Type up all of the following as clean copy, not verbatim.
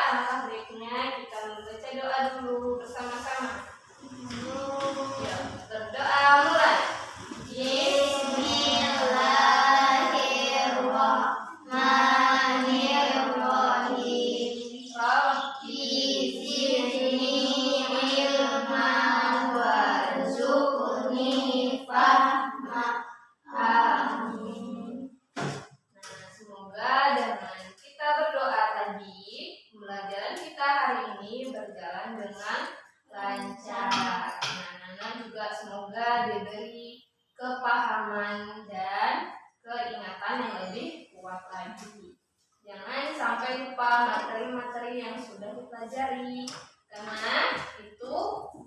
alangkah baiknya kita membaca doa dulu bersama-sama. Ya, berdoa mulai. Berjalan dengan lancar. Nah, juga semoga diberi kepahaman dan keingatan yang lebih kuat lagi. Jangan sampai lupa materi-materi yang sudah dipelajari, karena itu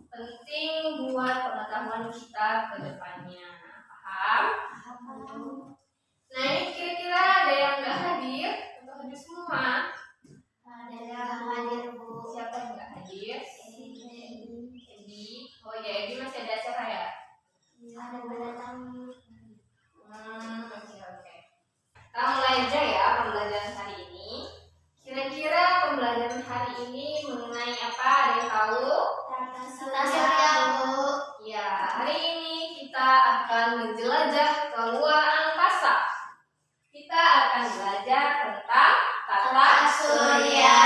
penting buat pengetahuan kita ke depannya. Paham? Nah, ini kira-kira ada yang nggak hadir atau hadir semua? Ada yang hadir, Bu. Siapa yang nggak hadir? Edi. Oh ya, Edi masih ada acara ya? Ada pendatang. Oke. Kita mulai aja ya pembelajaran hari ini. Kira-kira pembelajaran hari ini mengenai apa? Ada yang tahu? Tata surya, Bu. Ya, hari ini kita akan menjelajah ke luar angkasa. Kita akan belajar tentang tata surya.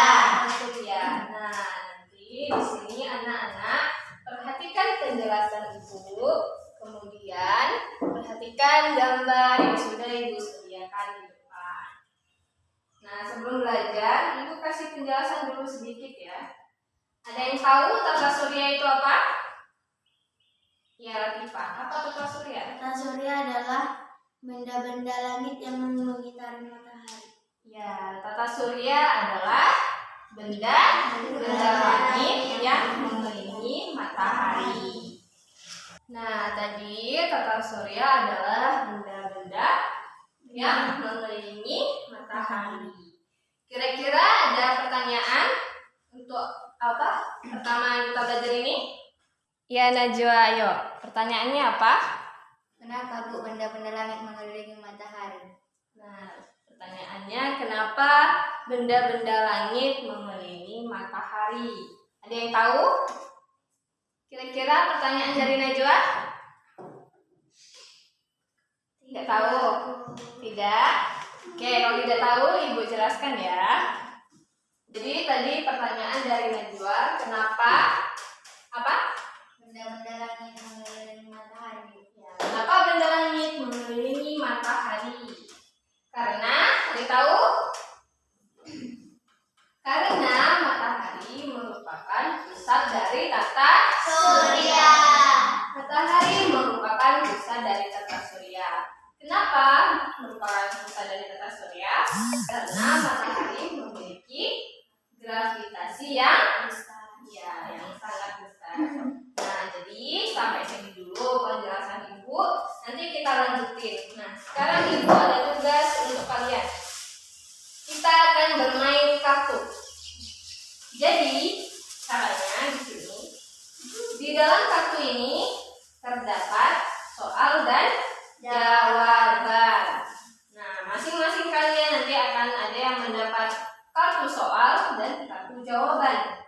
Nah, nanti di sini anak-anak perhatikan penjelasan Ibu, kemudian perhatikan gambar yang sudah Ibu sediakan di depan. Nah, sebelum belajar, Ibu kasih penjelasan dulu sedikit ya. Ada yang tahu tata surya itu apa? Ya, Latifah. Apa tata surya? Tata surya adalah benda-benda langit yang mengitari matahari. Ya, tata surya adalah benda-benda langit yang mengelilingi matahari. Nah, tadi tata surya adalah benda-benda yang mengelilingi matahari. Kira-kira ada pertanyaan untuk apa? Pertama kita belajar ini? Ya, Najwa, ayo. Pertanyaannya apa? Kenapa, Bu, benda-benda langit mengelilingi matahari? Nah, pertanyaannya kenapa benda-benda langit mengelilingi matahari? Ada yang tahu? Kira-kira pertanyaan dari Najwa? Tidak tahu? Tidak? Oke, kalau tidak tahu Ibu jelaskan ya. Jadi tadi pertanyaan dari Najwa, kenapa apa? Benda-benda langit mengelilingi matahari. Ya, kenapa benda langit mengelilingi matahari? Karena, ada tahu? Karena matahari merupakan pusat dari tata Surya. Matahari merupakan pusat dari tata surya. Kenapa merupakan pusat dari tata surya? Karena matahari memiliki gravitasi yang sangat besar. Nah, jadi sampai sini dulu penjelasan Ibu. Nanti kita lanjutin. Nah, sekarang Ibu ada tugas untuk kalian. Kita akan bermain kartu. Jadi, caranya di sini. Di dalam kartu ini terdapat soal dan jawaban. Nah, masing-masing kalian nanti akan ada yang mendapat kartu soal dan kartu jawaban.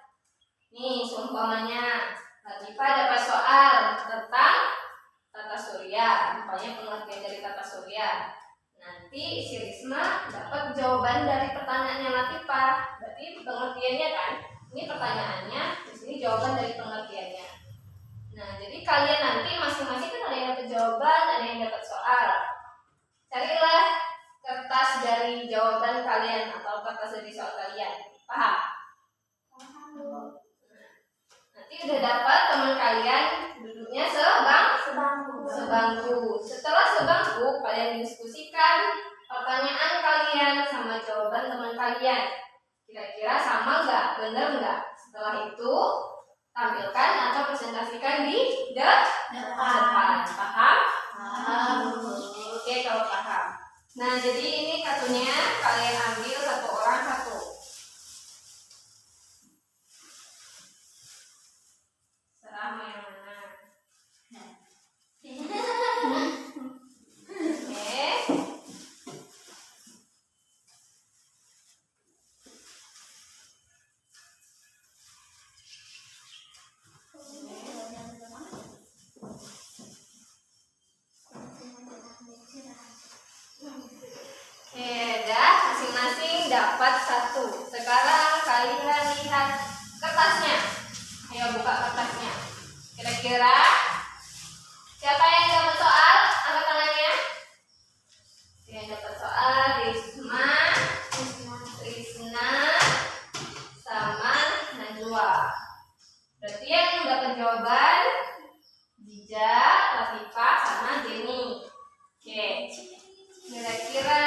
Nih, seumpamanya Latifah dapat soal tentang tata surya, rupanya pengertian dari tata surya. Nanti si Risma dapat jawaban dari pertanyaannya Latifah. Berarti pengertiannya kan? Ini pertanyaannya, di sini jawaban dari pengertiannya. Nah, jadi kalian nanti masing-masing kan ada yang dapat jawaban, ada yang dapat soal. Carilah kertas dari jawaban kalian atau kertas dari soal kalian. Paham? Nanti udah dapat teman kalian duduknya sebangku. Setelah sebangku, kalian diskusikan pertanyaan kalian sama jawaban teman kalian. Kira-kira sama nggak? Benar nggak? Setelah itu tampilkan atau presentasikan di depan. Paham? Oke, kalau paham. Nah, jadi ini kartunya kalian ambil satu orang satu. Serah mau yang mana? Oke. Kira-kira siapa yang dapat soal? Angkat tangannya. Yang dapat soal Risma, Trisna, sama Najwa. Berarti yang dapat jawaban Dija, Latifah, sama Jenny. Oke. Kira-kira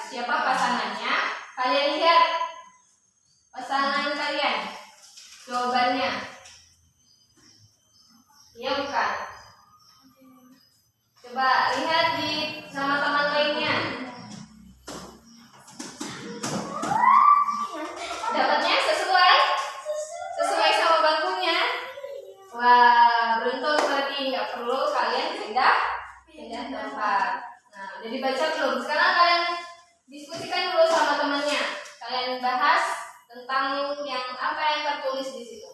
siapa pasangannya? Kalian lihat pasangan kalian. Jawabannya. Iya bukan? Coba lihat di sama teman lainnya. Dapatnya sesuai sama bangkunya. Wah, beruntung berarti nggak perlu kalian pindah tempat. Nah, udah dibaca belum? Sekarang kalian diskusikan dulu sama temannya. Kalian bahas tentang yang apa yang tertulis di situ.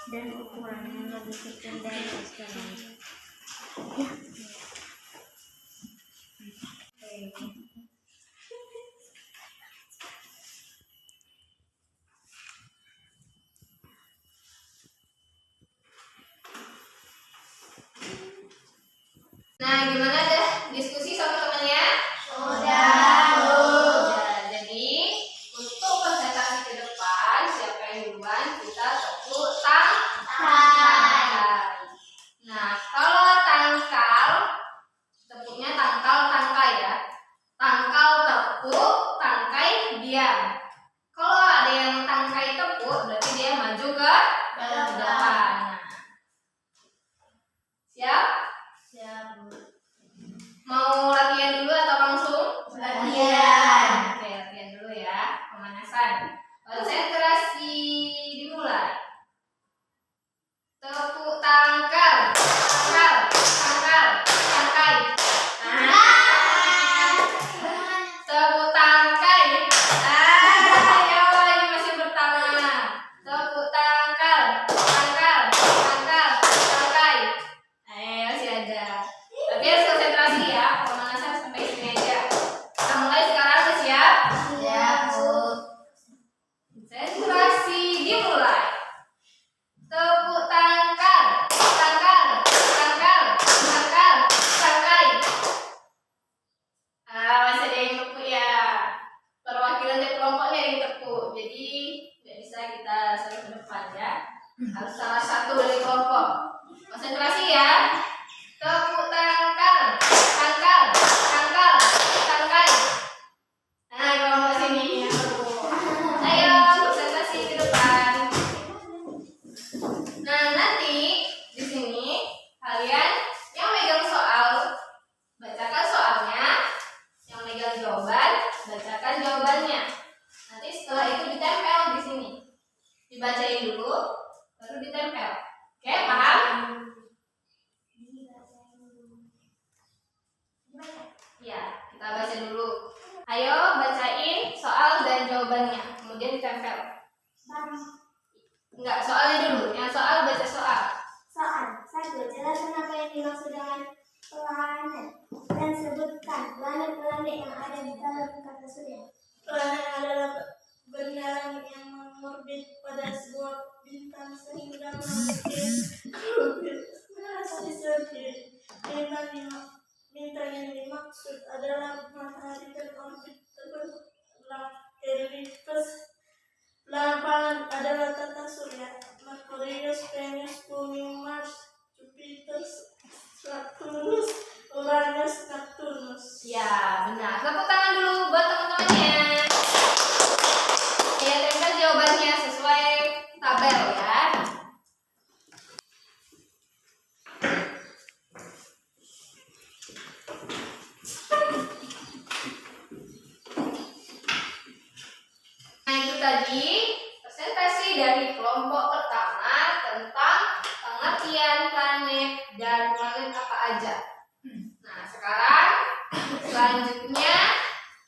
Dan ukurannya lebih kecil dari restoran. Nah, gimana deh diskusi sama temannya? Sudah, Bu. Ya, jadi untuk presentasi ke depan, siapa yang duluan kita tepuk tangan. Nah, kalau tangkal, tepuknya tangkal ya. Tangkal tepuk, tangkai diam. Kalau ada yang tangkai tepuk, berarti dia maju ke depan. Nah, siap? Siap, Bu. Mau latihan dulu atau langsung? Latihan. Oke, latihan dulu ya. Pemanasan. Konsentrasi dimulai. Tepuk tangkal, tangkai. Tepuk tangkai. Ya Allah, ini masih pertama. Tepuk tangkal, tangkai. Masih ada. Tapi harus konsentrasi ya. Pemanasan sampai sini aja. Kita mulai sekarang, udah siap? Siap, Bu. Konsentrasi dimulai. Tepuk tangkai. Masih ada yang tepuk ya. Perwakilan dari kelompoknya yang tepuk. Jadi nggak bisa kita suruh ke depan ya. Harus salah satu dari kelompok. Konsentrasi ya. Tepuk tangkai. Nah, kelompok sini yang tepuk. Ayo konsentrasi ke depan. Nah, nanti di sini kalian yang megang soal bacakan soalnya, yang megang jawaban bacakan jawabannya. Nanti setelah itu ditempel di sini. Dibacain dulu, baru ditempel. Oke, paham? Ya, kita baca dulu. Ayo bacain soal dan jawabannya, kemudian ditempel. Enggak, soalnya dulu. Yang soal baca soal. Soal 1. Jelaskan apa yang dimaksud dengan planet dan sebutkan planet-planet yang ada di dalam kata surya. Planet adalah benda langit yang mengorbit pada sebuah bintang sehingga memiliki gravitasi sendiri. Bintang yang dimaksud adalah matahari dan orbit terbentuk elipse. Planet adalah tata surya: Merkurius, Venus, Bumi, Mars, Jupiter, Saturnus, Uranus, Neptunus. Ya, benar. Tepuk tangan dulu buat teman-temannya. Ya, tempel jawabannya sesuai tabel ya. Nah, itu tadi presentasi dari kelompok pertama tentang pengertian planet dan planet apa aja. Nah, sekarang selanjutnya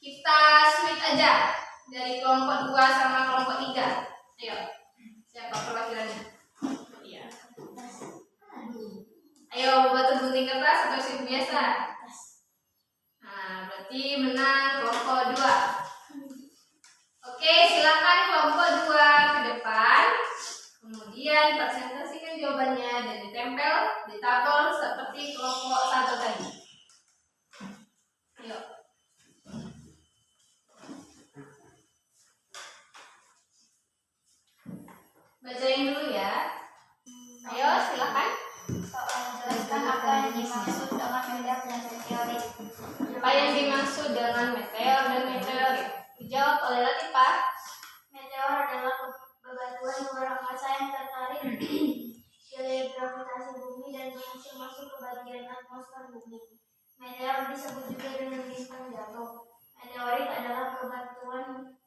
kita switch aja dari kelompok 2 sama kelompok 3. Ayo, siapa perwakilannya? Iya. Ayo, batu gunting kertas atau sip biasa? Nah, berarti menang kelompok 2. Oke, silakan kelompok 2 ke depan. Kemudian presentasikan jawabannya dan ditempel di tabel seperti kelompok 1 tadi. Ayo. Bacain dulu ya. Ayo, silakan. Jelaskan apa yang dimaksud dengan meteor dan meteorit. Apa yang dimaksud dengan meteor dan meteorit? Dijawab oleh Latifah. Meteor adalah bebatuan luar angkasa yang tertarik oleh gravitasi bumi dan berhasil masuk ke bagian atmosfer bumi. Meteor disebut juga dengan bintang jatuh. Meteorit adalah bebatuan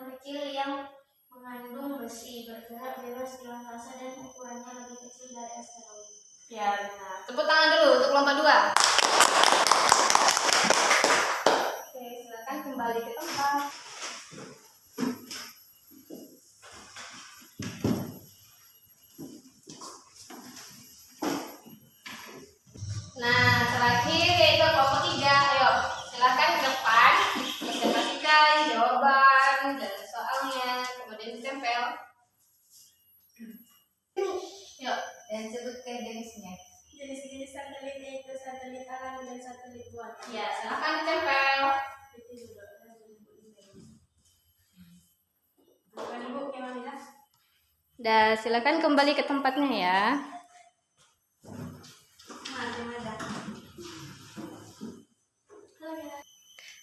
kecil yang mengandung besi, bergerak bebas di angkasa dan ukurannya lebih kecil dari asteroid. Ya, benar. Tepuk tangan dulu untuk kelompok 2. Oke, silakan kembali ke tempat. Nah, terakhir yaitu kelompok 3. Ayo, silakan ke depan. Presentasikan jawaban dan soalnya, kemudian ditempel. Yuk, dan sebutkan jenisnya. Jenis-jenis satelit yaitu satelit alami dan satelit buatan. Ya, silakan ditempel. Dan silakan kembali ke tempatnya ya.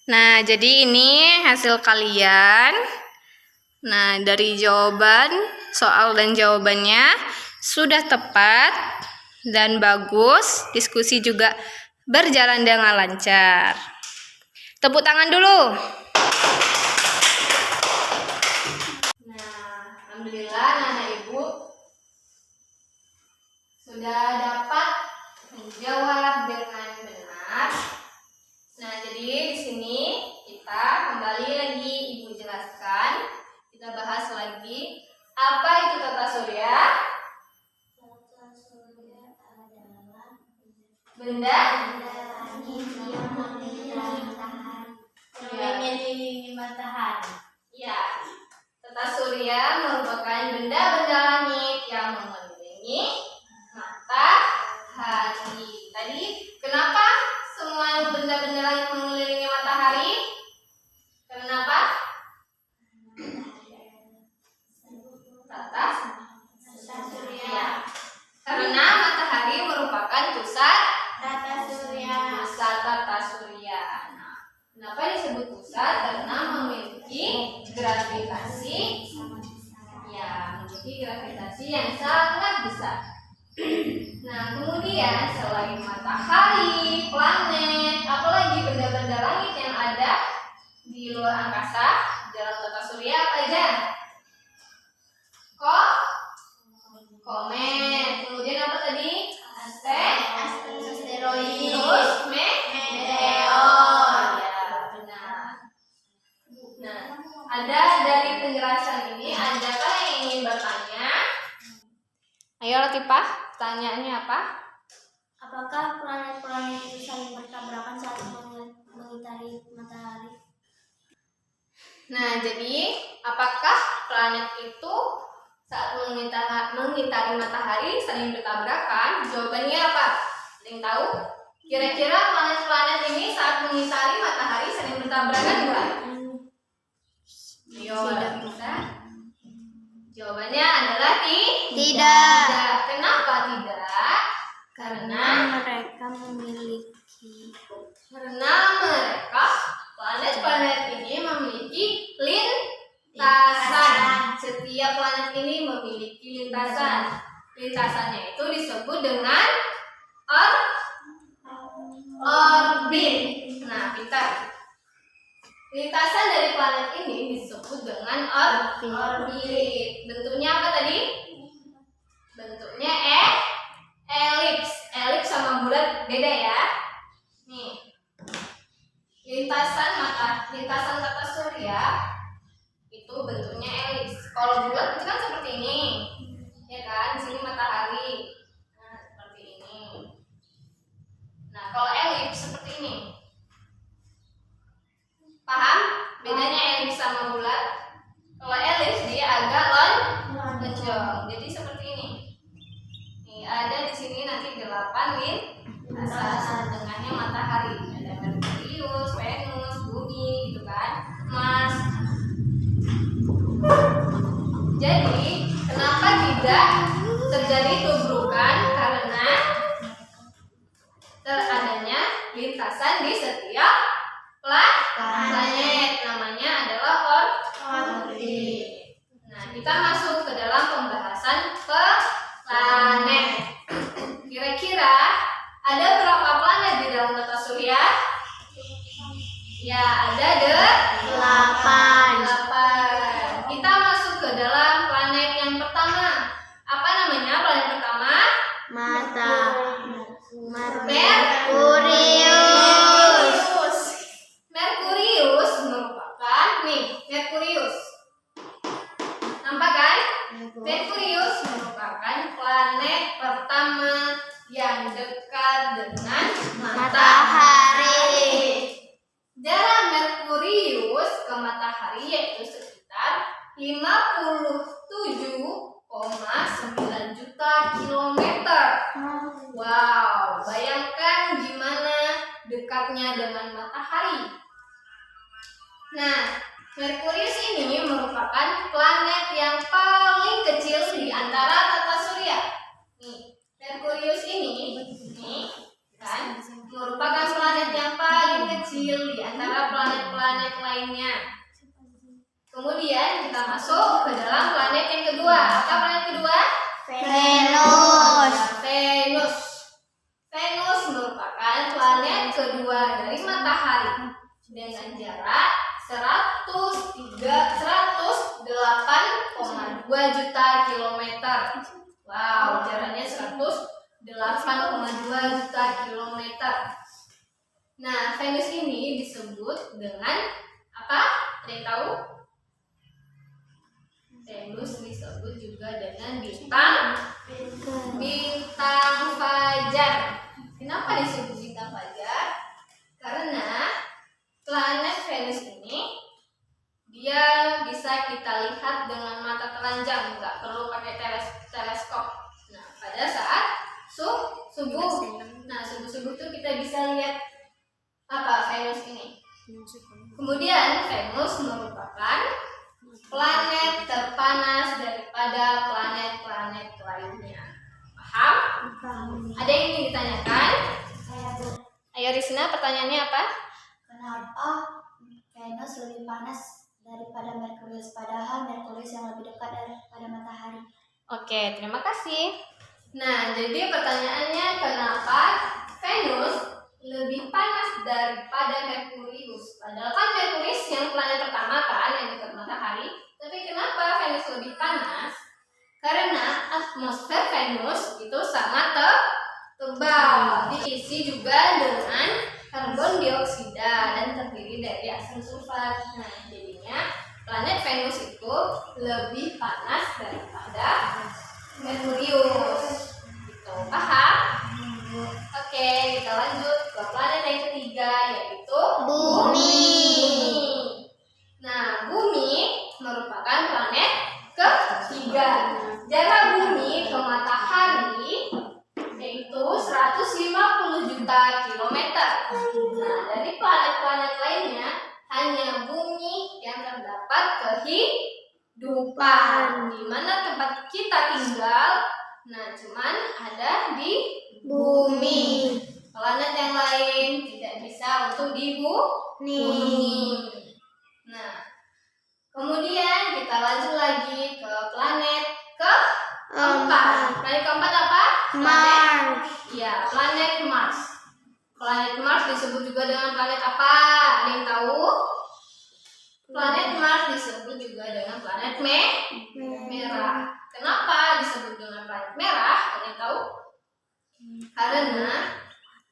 Nah, jadi ini hasil kalian. Nah, dari jawaban, soal dan jawabannya sudah tepat dan bagus. Diskusi juga berjalan dengan lancar. Tepuk tangan dulu. Nah, alhamdulillah anak ibu sudah dapat menjawab dengan benar. Nah, jadi di sini kita kembali lagi ibu jelaskan. Kita bahas lagi apa itu tata surya. Tata surya adalah Benda langit yang mengelilingi matahari. Mengelilingi matahari. ya. Tata surya merupakan benda-benda langit yang mengelilingi matahari. Tadi kenapa semua benda-benda langit mengelilingi matahari? Kenapa? Tata surya. Karena matahari merupakan pusat Tata surya. tata surya. Nah, kenapa disebut pusat? Karena memiliki gravitasi yang sangat besar. Nah, kemudian selain matahari, planet, apalagi benda-benda langit yang ada di luar angkasa dalam tata surya apa aja? Komet. Kemudian apa tadi? Asteroid. Terus meteor. Ya, benar. Nah, ada dari penjelasan ini, adakah yang ingin bertanya? Ayo Latifah, pertanyaannya apa? Apakah planet-planet itu saling bertabrakan saat mengitari matahari? Nah, jadi apakah planet itu saat mengitari matahari saling bertabrakan? Jawabannya apa? Ada yang tahu? Kira-kira planet-planet ini saat mengitari matahari saling bertabrakan enggak? Ayo, bisa. Jawabannya adalah Tidak. Kenapa tidak? Karena mereka memiliki planet-planet ini memiliki lintasan. Setiap planet ini memiliki lintasan. Lintasannya itu disebut dengan orbit. Nah, pintar. Lintasan dari planet ini disebut dengan orbit. Bentuknya apa tadi? Bentuknya elips. Elips sama bulat beda ya. Nih. Lintasan tata surya itu bentuknya elips. Kalau bulat itu kan seperti ini. Ya kan? Di sini matahari. Nah, seperti ini. Nah, kalau elips seperti ini. Paham bedanya elips sama bulat? Merkurius, Venus, Bumi, gitu kan, Mars. Jadi kenapa tidak terjadi tubrukan? Karena teradanya lintasan di setiap planet, namanya adalah orbit. Nah, kita masuk ke dalam pembahasan planet. Kira-kira ada berapa planet di dalam tata surya? Ya, ada 8. Kita masuk ke dalam planet yang pertama. Apa namanya planet pertama? Merkurius merupakan Merkurius. Nampak kan? Merkurius merupakan planet pertama yang dekat dengan matahari. Jarak Merkurius ke matahari yaitu sekitar 57,9 juta kilometer. Wow, bayangkan gimana dekatnya dengan matahari. Nah, Merkurius ini merupakan planet yang paling kecil di antara tata surya. Nih, Merkurius ini kan merupakan planet yang paling kecil di antara planet-planet lainnya. Kemudian kita masuk ke dalam planet yang kedua. Apa planet kedua? Venus. Venus merupakan planet kedua dari matahari dengan jarak 108,2 juta kilometer. Wow, jaraknya 108,2 juta kilometer. Nah, Venus ini disebut dengan apa? Ada yang tahu? Venus disebut juga dengan bintang fajar. Kenapa disebut bintang fajar? Karena planet Venus ini dia bisa kita lihat dengan mata telanjang, nggak perlu pakai teleskop. Nah, pada saat subuh itu kita bisa lihat apa Venus ini. Kemudian Venus merupakan planet terpanas daripada planet-planet lainnya. Paham? Ada yang ingin ditanyakan? Ayo Risna, pertanyaannya apa? Kenapa Venus lebih panas daripada Merkurius, padahal Merkurius yang lebih dekat daripada matahari? Oke, terima kasih. Nah, jadi pertanyaannya kenapa Venus lebih panas daripada Merkurius? Padahal kan Merkurius yang planet pertama kan yang dekat matahari. Tapi kenapa Venus lebih panas? Karena atmosfer Venus itu sangat tebal, diisi juga dengan karbon dioksida dan terdiri dari asam sulfat. Nah, jadinya planet Venus itu lebih panas daripada Merkurius. Gitu, paham? Oke, kita lanjut ke planet yang ketiga yaitu Bumi. Nah, Bumi merupakan planet ketiga. Jarak Bumi ke matahari yaitu 150 juta kilometer. Nah, dari planet-planet lainnya hanya Bumi yang terdapat kehidupan. Di mana tempat kita tinggal, nah cuman ada di Bumi. Planet yang lain tidak bisa untuk dihuni. Nah, kemudian kita lanjut lagi ke planet keempat. Planet keempat apa? Mars. Ya, planet Mars. Planet Mars disebut juga dengan planet apa? Ada yang tahu? Planet Mars disebut juga dengan planet merah. Kenapa disebut dengan planet merah? Ada yang tahu? Karena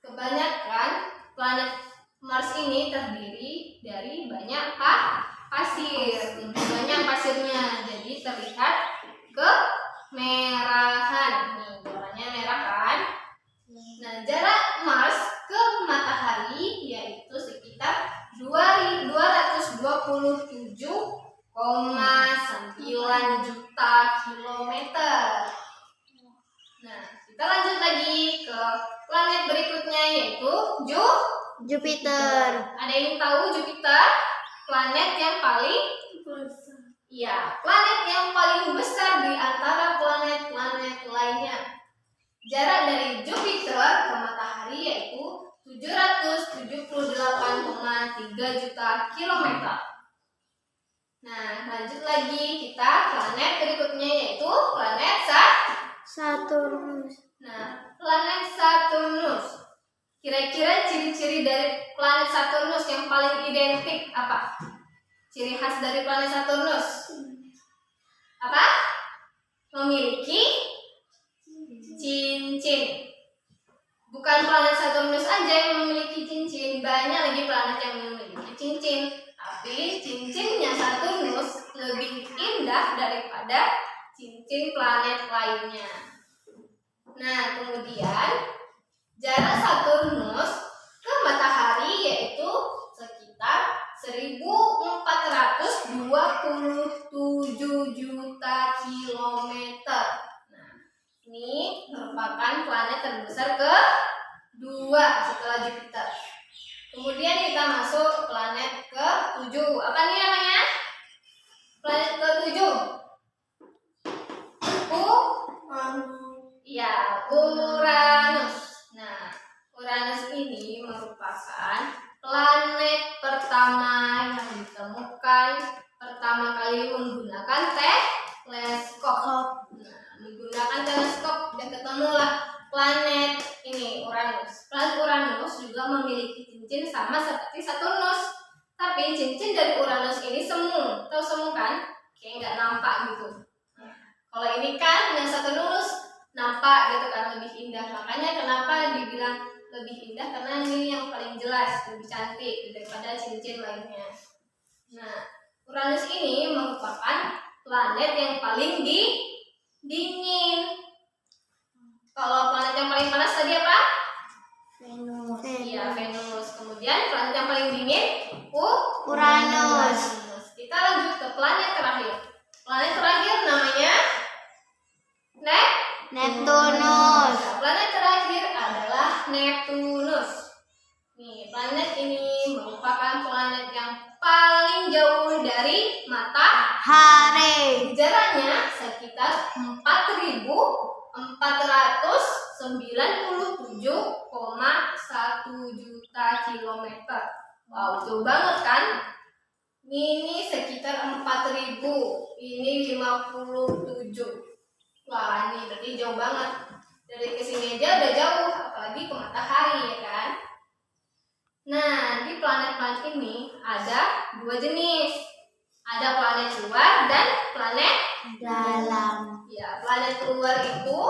kebanyakan planet Mars ini terdiri dari banyak pasir. Banyak pasirnya, jadi terlihat kemerahan. Nih, warnanya merah kan? Nah, jarak Mars ke matahari yaitu sekitar 227,9 juta kilometer. Nah, kita lanjut lagi ke planet berikutnya yaitu Jupiter. Ada yang tahu Jupiter? Planet yang paling planet yang paling besar di antara planet-planet lainnya. Jarak dari Jupiter ke matahari yaitu 778,3 juta kilometer. Nah, lanjut lagi kita planet berikutnya yaitu planet Saturnus. Nah, planet Saturnus. Kira-kira ciri-ciri dari planet Saturnus yang paling identik apa? Ciri khas dari planet Saturnus apa? Memiliki cincin. Bukan planet Saturnus aja yang memiliki cincin, banyak lagi planet yang memiliki cincin. Tapi cincinnya Saturnus lebih indah daripada cincin planet lainnya. Nah, kemudian jarak Saturnus ke matahari yaitu sekitar 1427 juta kilometer. Nah, ini merupakan planet terbesar kedua setelah Jupiter. Kemudian kita masuk planet ke-7. Apa nih namanya? Planet ke-7. Uranus. Nah, Uranus ini merupakan planet pertama yang ditemukan pertama kali menggunakan teleskop. Nah, menggunakan teleskop dan ketemulah planet ini Uranus. Planet Uranus juga memiliki cincin sama seperti Saturnus. Tapi cincin dari Uranus ini semu. Tahu semu kan? Kayak nggak nampak gitu. Kalau ini kan dengan Saturnus nampak gitu kan, lebih indah. Makanya kenapa dibilang lebih indah, karena ini yang paling jelas, lebih cantik daripada cincin lainnya. Nah, Uranus ini merupakan planet yang paling dingin. Kalau planet yang paling panas tadi apa? Venus. Iya, Venus. Kemudian planet yang paling dingin Uranus. Kita lanjut ke planet terakhir. Planet terakhir namanya Neptunus. Nah, planet terakhir adalah Neptunus. Nih, planet ini merupakan planet yang paling jauh dari matahari. Jaraknya sekitar 4.497,1 juta kilometer. Wow, jauh banget kan? Ini sekitar 4.000, ini 57. Wah, ini berarti jauh banget. Dari kesini aja udah jauh, apalagi ke matahari ya kan? Nah, di planet-planet ini ada dua jenis. Ada planet luar dan planet Dalam. ya, planet luar itu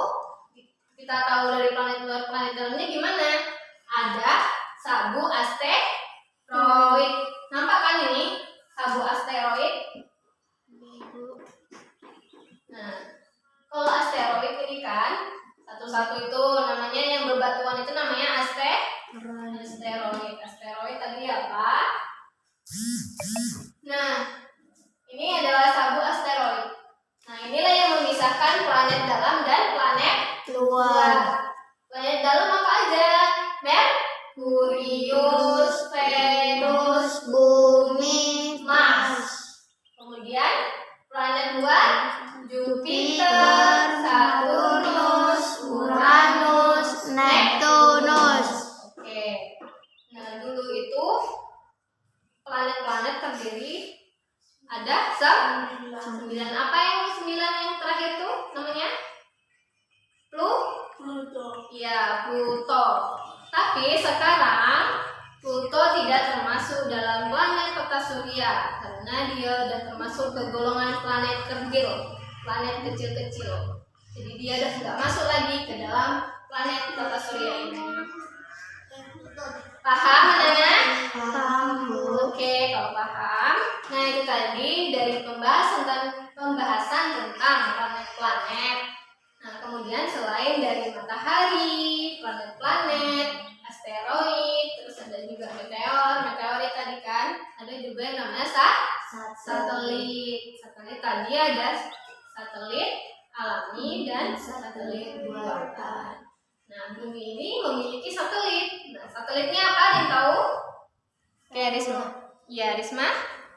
kita tahu dari planet luar, planet dalamnya gimana? Ada sabu asteroid. Nampak kan ini? Sabu asteroid. Nah, kalau asteroid ini kan satu-satu itu namanya yang berbatuan itu namanya asteroid. Asteroid tadi apa? Nah, ini adalah sabu asteroid. Nah, inilah yang memisahkan planet dalam dan planet Luar. Planet dalam apa aja? Merkurius, Venus, Bumi. Mars. Kemudian planet luar Jupiter, Saturnus, Uranus, Neptunus. Oke. Nah, dulu itu planet-planet terdiri ada 9. Apa yang 9 yang terakhir itu namanya? Pluto. Iya, Pluto. Tapi sekarang Pluto tidak termasuk dalam planet peta surya karena dia sudah termasuk ke golongan planet kerdil, planet kecil-kecil. Jadi dia udah nggak masuk lagi ke dalam planet tata surya ini. Paham adanya? Paham, Bu. Oke, kalau paham. Nah, itu tadi dari pembahasan tentang planet-planet. Nah, kemudian selain dari matahari, planet-planet, asteroid, terus ada juga meteorit tadi kan, ada juga yang namanya satelit. Satelit tadi ada satelit alami dan satelit buatan. Nah, bumi ini memiliki satelit. Nah, satelitnya apa? Ada yang tahu? Ya, Risma. Ya, Risma.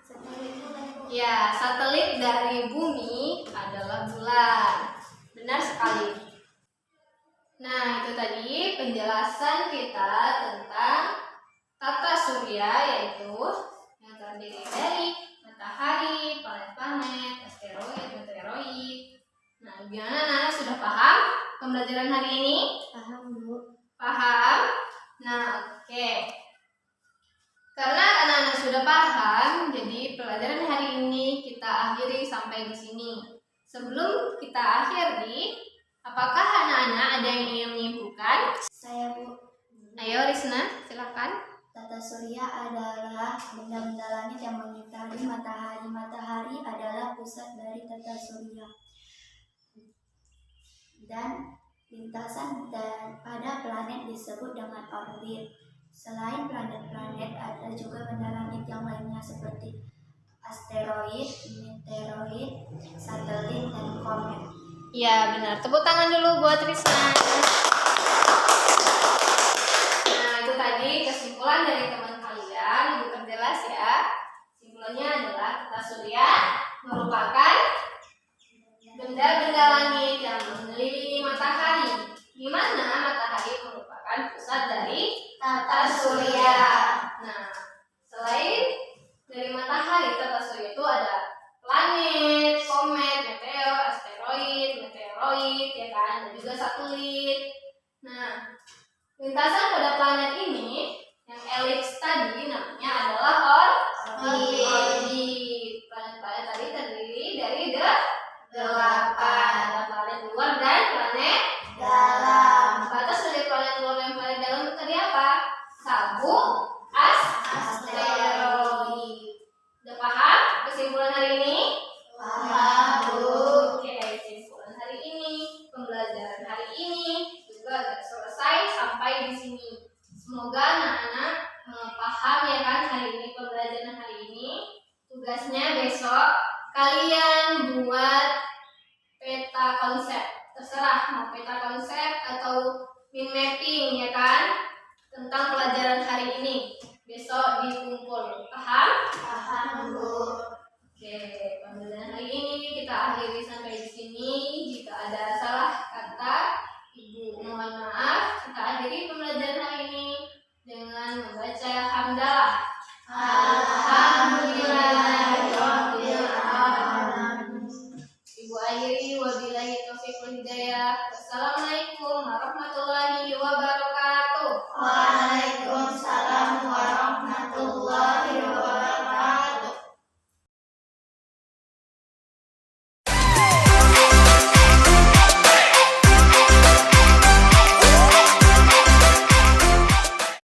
Satelit bulan, Bu. Ya, satelit dari bumi adalah bulan. Benar sekali. Nah, itu tadi penjelasan kita tentang tata surya, yaitu yang terdiri dari matahari, planet-planet, asteroid, meteoroid. Nah, gimana anak sudah paham pembelajaran hari ini? Paham, Bu. Paham? Nah, oke. Karena anak-anak sudah paham, jadi pelajaran hari ini kita akhiri sampai di sini. Sebelum kita akhiri, apakah anak-anak ada yang ingin menyimpulkan? Saya, Bu. Ayo, Risna, silakan. Tata surya adalah benda-benda langit yang mengitari matahari. Matahari adalah pusat dari tata surya. Dan lintasan pada planet disebut dengan orbit. Selain planet-planet, ada juga benda langit yang lainnya seperti asteroid, meteoroid, satelit, dan komet. Ya, benar. Tepuk tangan dulu buat Risna. Nah, itu tadi kesimpulan dari teman kalian. Ibu perjelas ya. Kesimpulannya adalah tata surya merupakan benda-benda langit yang mengelilingi matahari, di mana matahari merupakan pusat dari tata surya. Nah, selain dari matahari, tata surya itu ada planet, komet, meteor, asteroid, meteoroid, ya kan, dan juga satelit. Nah, lintasan pada planet ini yang elips tadi namanya adalah orbit. Planet-planet tadi terdiri dari 8. Ada planet luar dan planet dalam. Batas dari planet luar dan planet dalam itu tadi apa? Sabuk, asteroid. Udah paham kesimpulan hari ini? Paham, Bu. Oke, kesimpulan hari ini, pembelajaran hari ini juga sudah selesai sampai di sini. Semoga anak-anak paham ya kan hari ini pembelajaran hari ini. Tugasnya besok kalian buat peta konsep. Terserah mau peta konsep atau mind mapping ya kan tentang pelajaran hari ini. Besok dikumpul. Paham? Paham, Bu. Oke, pembelajaran hari ini kita akhiri sampai di sini. Jika ada salah kata, Ibu mohon maaf. Kita akhiri pembelajaran hari ini dengan membaca hamdalah. Alhamdulillahirabbil alamin. Ibu akhiri